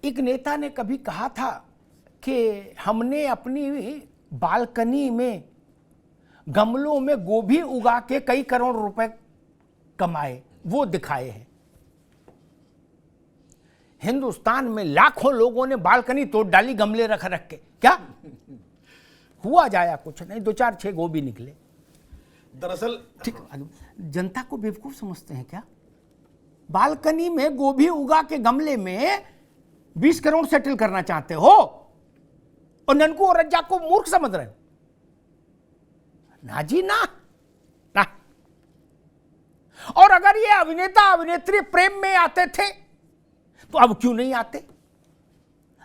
एक नेता ने कभी कहा था कि हमने अपनी बालकनी में गमलों में गोभी उगा के कई करोड़ रुपए कमाए, वो दिखाए हैं। हिंदुस्तान में लाखों लोगों ने बालकनी तोड़ डाली गमले रख रख के, क्या हुआ? जाया कुछ नहीं, 2-4-6 गोभी निकले। दरअसल ठीक, जनता को बेवकूफ समझते हैं क्या? बालकनी में गोभी उगा के गमले में 20 करोड़ सेटल करना चाहते हो और ननकू और रज्जा को मूर्ख समझ रहे हो? ना जी ना, ना। और अगर ये अभिनेता अभिनेत्री प्रेम में आते थे तो अब क्यों नहीं आते?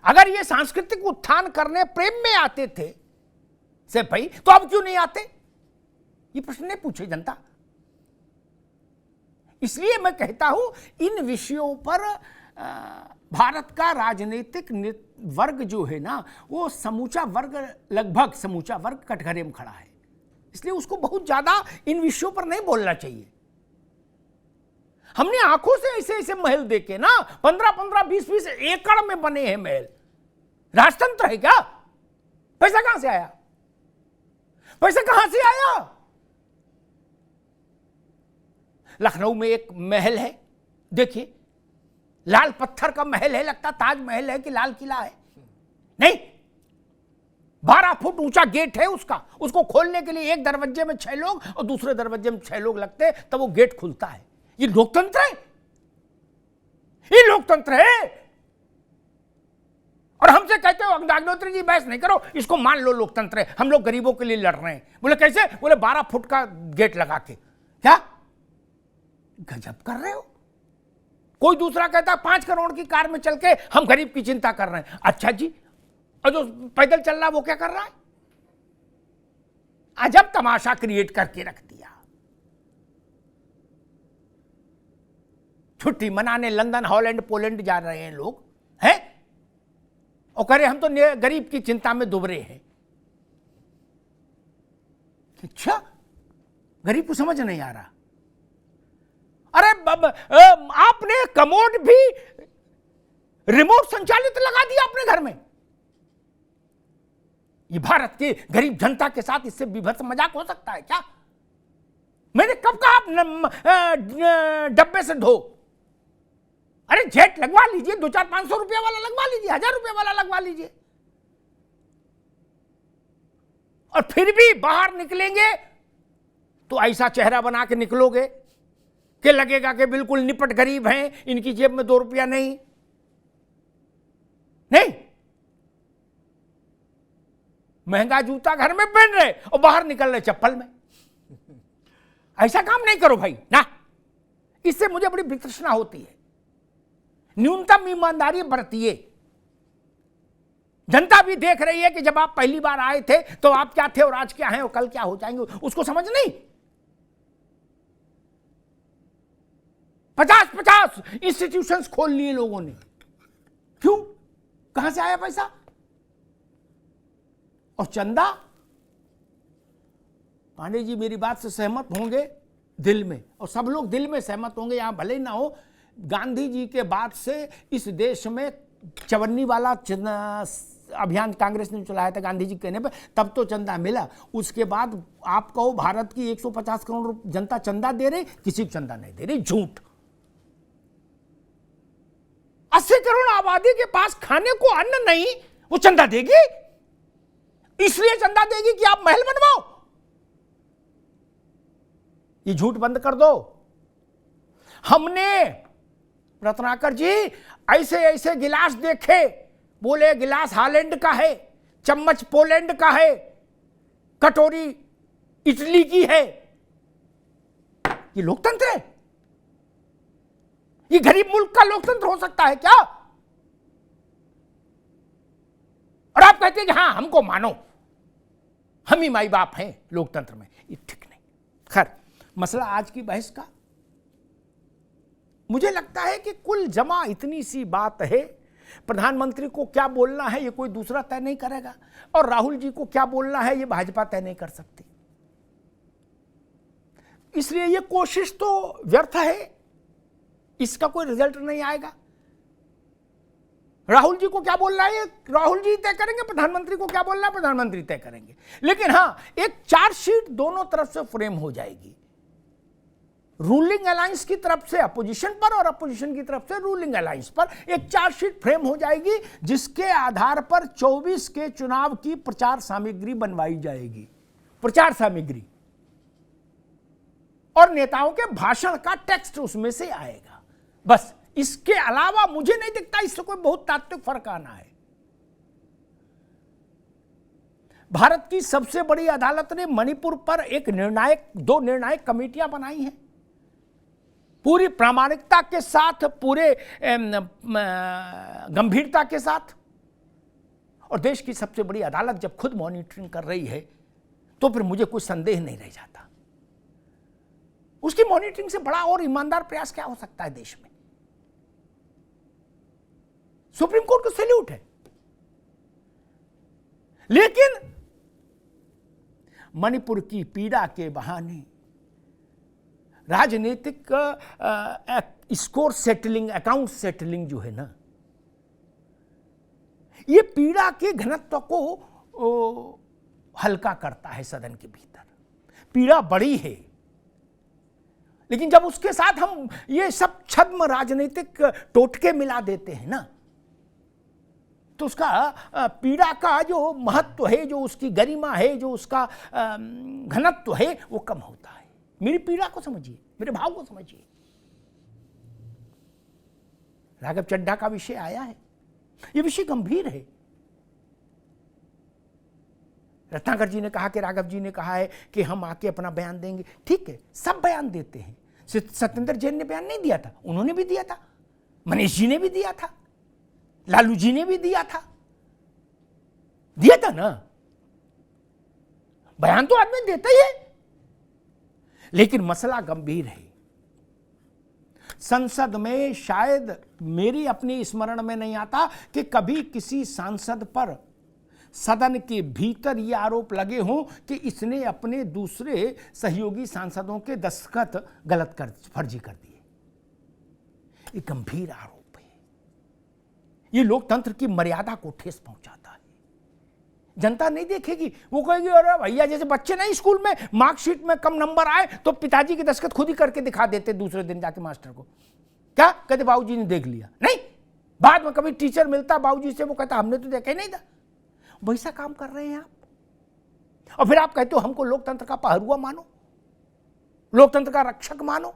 अगर ये सांस्कृतिक उत्थान करने प्रेम में आते थे से भाई, तो अब क्यों नहीं आते? ये प्रश्न नहीं पूछे जनता। इसलिए मैं कहता हूं, इन विषयों पर भारत का राजनीतिक वर्ग जो है ना, वो समूचा वर्ग, लगभग समूचा वर्ग कटघरे में खड़ा है। इसलिए उसको बहुत ज्यादा इन विषयों पर नहीं बोलना चाहिए। हमने आंखों से ऐसे ऐसे महल देखे ना, 15-15, 20-20 एकड़ में बने हैं महल। राजतंत्र है क्या? पैसा कहां से आया? पैसा कहां से आया? लखनऊ में एक महल है, देखिए, लाल पत्थर का महल है, लगता ताजमहल है कि लाल किला है। नहीं, 12 फुट ऊंचा गेट है उसका। उसको खोलने के लिए एक दरवाजे में 6 लोग और दूसरे दरवाजे में 6 लोग लगते, तब वो गेट खुलता है। ये लोकतंत्र है? ये लोकतंत्र है? और हमसे कहते हो अग्निहोत्री जी बहस नहीं करो, इसको मान लो लोकतंत्र है, हम लोग गरीबों के लिए लड़ रहे हैं। बोले कैसे? बोले 12 फुट का गेट लगा के। क्या गजब कर रहे हो? कोई दूसरा कहता 5 करोड़ की कार में चल के हम गरीब की चिंता कर रहे हैं। अच्छा जी, और जो पैदल चल रहा है वो क्या कर रहा है? अजब तमाशा क्रिएट करके रख दिया। छुट्टी मनाने लंदन, हॉलैंड, पोलैंड जा रहे हैं लोग, हैं? और कह रहे हम तो गरीब की चिंता में दुबरे हैं। अच्छा, गरीब को समझ नहीं आ रहा। अरे आपने कमोड भी रिमोट संचालित लगा दिया अपने घर में। ये भारत के गरीब जनता के साथ इससे विभत्स मजाक हो सकता है क्या? मैंने कब कहा डब्बे से धो? अरे जेट लगवा लीजिए, 200-500 रुपया वाला लगवा लीजिए, 1000 रुपया वाला लगवा लीजिए। और फिर भी बाहर निकलेंगे तो ऐसा चेहरा बना के निकलोगे कि लगेगा कि बिल्कुल निपट गरीब हैं, इनकी जेब में 2 रुपया नहीं। नहीं, महंगा जूता घर में पहन रहे और बाहर निकल रहे चप्पल में। ऐसा काम नहीं करो भाई ना। इससे मुझे बड़ी वितृष्णा होती है। न्यूनतम ईमानदारी बरतिए। जनता भी देख रही है कि जब आप पहली बार आए थे तो आप क्या थे और आज क्या हैं और कल क्या हो जाएंगे, उसको समझ नहीं। 50-50 इंस्टीट्यूशंस खोल लिए लोगों ने। क्यों? कहां से आया पैसा? और चंदा? पांडे जी मेरी बात से सहमत होंगे दिल में, और सब लोग दिल में सहमत होंगे, यहां भले ही ना हो। गांधी जी के बाद से इस देश में चवन्नी वाला अभियान कांग्रेस ने चलाया था गांधी जी कहने पर, तब तो चंदा मिला। उसके बाद आप कहो भारत की 150 करोड़ जनता चंदा दे रही, किसी को चंदा नहीं दे रही, झूठ। 80 करोड़ आबादी के पास खाने को अन्न नहीं, वो चंदा देगी? इसलिए चंदा देगी कि आप महल बनवाओ। ये झूठ बंद कर दो। हमने रत्नाकर जी ऐसे ऐसे गिलास देखे, बोले गिलास हॉलैंड का है, चम्मच पोलैंड का है, कटोरी इटली की है। ये लोकतंत्र है? ये गरीब मुल्क का लोकतंत्र हो सकता है क्या? और आप कहते हैं कि हां हमको मानो, हम ही माई बाप हैं लोकतंत्र में। ये ठीक नहीं। खैर, मसला आज की बहस का मुझे लगता है कि कुल जमा इतनी सी बात है। प्रधानमंत्री को क्या बोलना है ये कोई दूसरा तय नहीं करेगा, और राहुल जी को क्या बोलना है ये भाजपा तय नहीं कर सकती। इसलिए ये कोशिश तो व्यर्थ है, इसका कोई रिजल्ट नहीं आएगा। राहुल जी को क्या बोलना है राहुल जी तय करेंगे, प्रधानमंत्री को क्या बोलना है प्रधानमंत्री तय करेंगे। लेकिन हां, एक चार्जशीट दोनों तरफ से फ्रेम हो जाएगी, रूलिंग अलायंस की तरफ से अपोजिशन पर और अपोजिशन की तरफ से रूलिंग अलायंस पर एक चार्जशीट फ्रेम हो जाएगी, जिसके आधार पर 24 के चुनाव की प्रचार सामग्री बनवाई जाएगी, प्रचार सामग्री, और नेताओं के भाषण का टेक्स्ट उसमें से आएगा। बस इसके अलावा मुझे नहीं दिखता इससे कोई बहुत तात्विक फर्क आना है। भारत की सबसे बड़ी अदालत ने मणिपुर पर दो निर्णायक कमेटियां बनाई हैं, पूरी प्रामाणिकता के साथ, पूरे गंभीरता के साथ। और देश की सबसे बड़ी अदालत जब खुद मॉनिटरिंग कर रही है तो फिर मुझे कोई संदेह नहीं रह जाता। उसकी मॉनिटरिंग से बड़ा और ईमानदार प्रयास क्या हो सकता है देश में। सुप्रीम कोर्ट को सैल्यूट है। लेकिन मणिपुर की पीड़ा के बहाने राजनीतिक स्कोर सेटलिंग, अकाउंट सेटलिंग जो है ना, ये पीड़ा के घनत्व को हल्का करता है सदन के भीतर। पीड़ा बड़ी है, लेकिन जब उसके साथ हम ये सब छद्म राजनीतिक टोटके मिला देते हैं ना, तो उसका पीड़ा का जो महत्व है, जो उसकी गरिमा है, जो उसका घनत्व है, वो कम होता है। मेरी पीड़ा को समझिए, मेरे भाव को समझिए। राघव चड्ढा का विषय आया है, यह विषय गंभीर है। रत्नाकर जी ने कहा कि राघव जी ने कहा है कि हम आके अपना बयान देंगे। ठीक है, सब बयान देते हैं। सत्येंद्र जैन ने बयान नहीं दिया था, उन्होंने भी दिया था, मनीष जी ने भी दिया था, लालू जी ने भी दिया था ना। बयान तो आदमी देता ही है, लेकिन मसला गंभीर है। संसद में शायद मेरी अपनी स्मरण में नहीं आता कि कभी किसी सांसद पर सदन के भीतर ये आरोप लगे हों कि इसने अपने दूसरे सहयोगी सांसदों के दस्तखत फर्जी कर दिए। ये गंभीर आरोप है। ये लोकतंत्र की मर्यादा को ठेस पहुंचाता है। जनता नहीं देखेगी, वो कहेगी अरे भैया, जैसे बच्चे नहीं स्कूल में मार्कशीट में कम नंबर आए तो पिताजी के दस्तखत खुद ही करके दिखा देते दूसरे दिन जाके मास्टर को। क्या कहते, बाबूजी ने देख लिया। नहीं, बाद में कभी टीचर मिलता बाबूजी से, वो कहता हमने तो देखा ही नहीं था। वैसा काम कर रहे हैं आप। और फिर आप कहते हो हमको लोकतंत्र का पहरुआ मानो, लोकतंत्र का रक्षक मानो।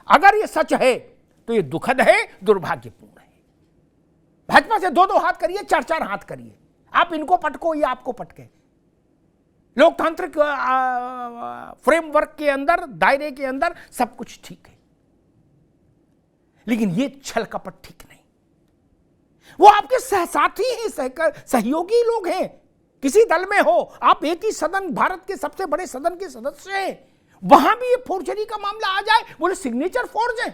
अगर ये सच है तो ये दुखद है, दुर्भाग्यपूर्ण है। भाजपा से दो हाथ करिए, चार हाथ करिए, आप इनको पटको, ये आपको पटके। लोकतांत्रिक फ्रेमवर्क के अंदर, दायरे के अंदर सब कुछ ठीक है, लेकिन ये छल कपट ठीक नहीं। वो आपके सहसाथी हैं, सहयोगी लोग हैं। किसी दल में हो आप, एक ही सदन, भारत के सबसे बड़े सदन के सदस्य हैं, वहां भी ये फोर्जरी का मामला आ जाए, बोले सिग्नेचर फोर्ज है।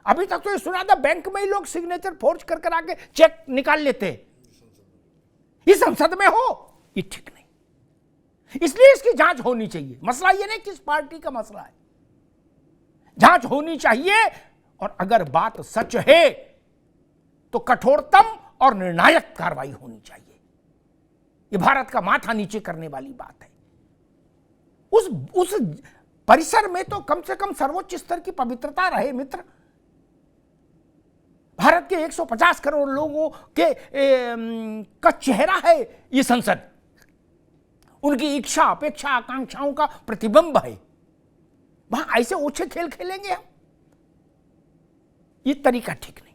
अभी तक तो ये सुना था बैंक में ही लोग सिग्नेचर फोर्ज कर आके चेक निकाल लेते। ये संसद में हो, ये ठीक नहीं। इसलिए इसकी जांच होनी चाहिए। मसला ये नहीं किस पार्टी का मसला है, जांच होनी चाहिए। और अगर बात सच है तो कठोरतम और निर्णायक कार्रवाई होनी चाहिए। ये भारत का माथा नीचे करने वाली बात है। उस परिसर में तो कम से कम सर्वोच्च स्तर की पवित्रता रहे मित्र। भारत के 150 करोड़ लोगों के का चेहरा है ये संसद। उनकी इच्छा, अपेक्षा, आकांक्षाओं का प्रतिबिंब है। वहां ऐसे ओछे खेल खेलेंगे हम, ये तरीका ठीक नहीं।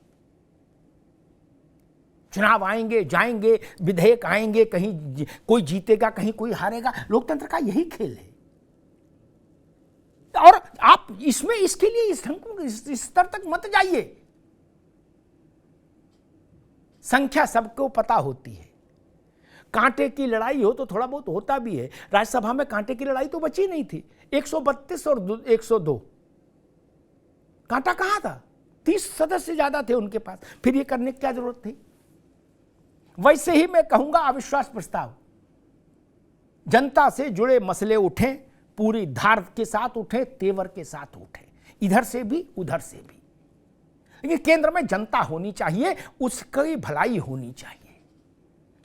चुनाव आएंगे जाएंगे, विधेयक आएंगे, कहीं कोई जीतेगा कहीं कोई हारेगा। लोकतंत्र का यही खेल है। और आप इसमें इसके लिए इस स्तर तक मत जाइए। संख्या सबको पता होती है। कांटे की लड़ाई हो तो थोड़ा बहुत होता भी है। राज्यसभा में कांटे की लड़ाई तो बची नहीं थी। 132 और 102, कांटा कहां था? 30 सदस्य ज्यादा थे उनके पास, फिर ये करने की क्या जरूरत थी? वैसे ही मैं कहूंगा अविश्वास प्रस्ताव, जनता से जुड़े मसले उठें, पूरी धार के साथ उठें, तेवर के साथ उठें, इधर से भी उधर से भी। लेकिन केंद्र में जनता होनी चाहिए, उसकी भलाई होनी चाहिए।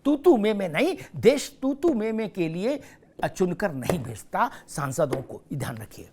तू में नहीं, देश तू में के लिए चुनकर नहीं भेजता सांसदों को, ध्यान रखिए।